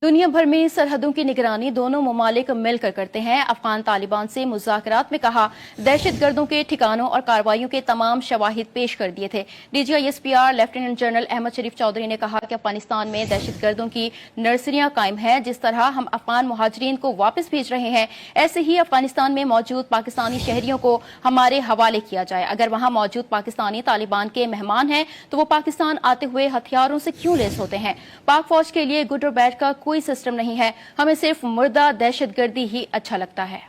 दुनिया भर में सरहदों की निगरानी दोनों ममालिक मिलकर करते हैं। अफगान तालिबान से मुज़ाकरात में कहा, दहशतगर्दों के ठिकानों और कार्रवाइयों के तमाम शवाहिद पेश कर दिए थे। DGISPR लेफ्टिनेंट जनरल अहमद शरीफ चौधरी ने कहा कि अफगानिस्तान में दहशतगर्दों की नर्सरियां कायम हैं। जिस तरह हम अफगान मुहाजिरीन को वापस भेज रहे हैं, ऐसे ही अफगानिस्तान में मौजूद पाकिस्तानी शहरियों को हमारे हवाले किया जाए। अगर वहां मौजूद पाकिस्तानी तालिबान के मेहमान हैं तो वो पाकिस्तान आते हुए हथियारों से क्यों लेस होते हैं? पाक फौज के लिए गुड और बैड का कोई सिस्टम नहीं है, हमें सिर्फ मुर्दा दहशतगर्दी ही अच्छा लगता है।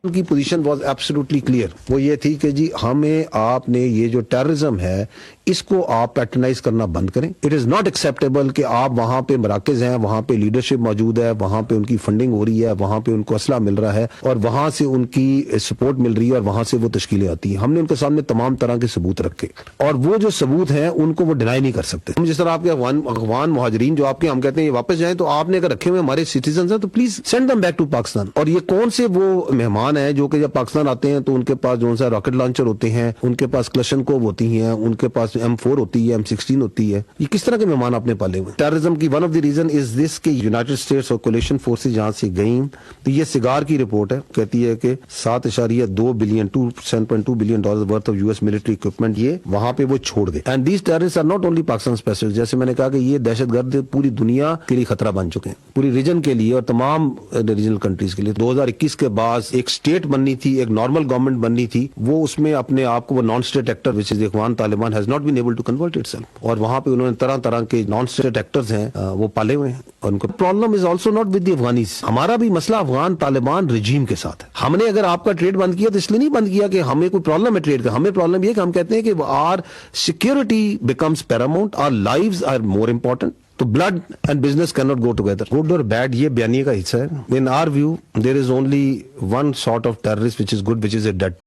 उनकी पोजीशन वाज एब्सोल्युटली क्लियर। वो ये थी कि जी हमें आपने ये जो टेररिज्म है इसको आप पैटर्नाइज करना बंद करें। इट इज नॉट एक्सेप्टेबल कि आप वहां पे मराकज हैं, वहां पे लीडरशिप मौजूद है, वहां पे उनकी फंडिंग हो रही है, वहां पे उनको असला मिल रहा है और वहां से उनकी सपोर्ट मिल रही है और वहां से वो तश्कीलें आती हैं। हमने उनके सामने तमाम तरह के सबूत रखे और वो जो सबूत हैं उनको वो डिनाई नहीं कर सकते। हम जिस तरह आपके अफगान मुहाजिरीन जो आपके हम कहते हैं ये वापस जाएं, तो आपने अगर रखे हुए हमारे सिटीजन हैं तो please send them back to Pakistan. और ये कौन से वो मेहमान है जो कि जब पाकिस्तान आते हैं तो उनके पास जो सा रॉकेट लॉन्चर होते हैं, उनके पास क्लशनकोव होती हैं, उनके पास M4 होती है, M16 होती है। ये किस तरह के मेहमान आपने पाले हुए? टेररिज्म की one of the reason is this कि यूनाइटेड स्टेट्स और कोलिशन फोर्सेस जहां से गई, तो ये सिगार की रिपोर्ट है, कहती है कि 7.2 billion $7.2 billion worth of US military equipment ये वहां पे वो छोड़ गए। And these terrorists are not only Pakistan special. जैसे मैंने कहा कि ये दहशतगर्द पूरी दुनिया के लिए खतरा बन चुके हैं, पूरी रीजन के लिए और तमाम रीजनल कंट्रीज के लिए। 2021 के बाद एक स्टेट बननी थी, एक नॉर्मल गवर्नमेंट बननी थी, वो उसमें अपने आप को वो non state actor which is Afghan Taliban has not been able to convert itself. और वहां पे उन्होंने तरह तरह के नॉन स्टेट एक्टर्स हैं वो पाले हुए हैं। और उनको problem is also not with the Afghanis. हमारा भी मसला अफगान तालिबान रिजीम के साथ है। हमने अगर आपका ट्रेड बंद किया तो इसलिए नहीं बंद किया कि हमें कोई प्रॉब्लम है ट्रेड का। हमें प्रॉब्लम ये कि हम कहते हैं कि our security becomes paramount, our lives are more important. तो blood and business can not go together. Good और बैड ये बयानी का हिस्सा है। In our view there is only one sort of terrorist which is good, which is a dead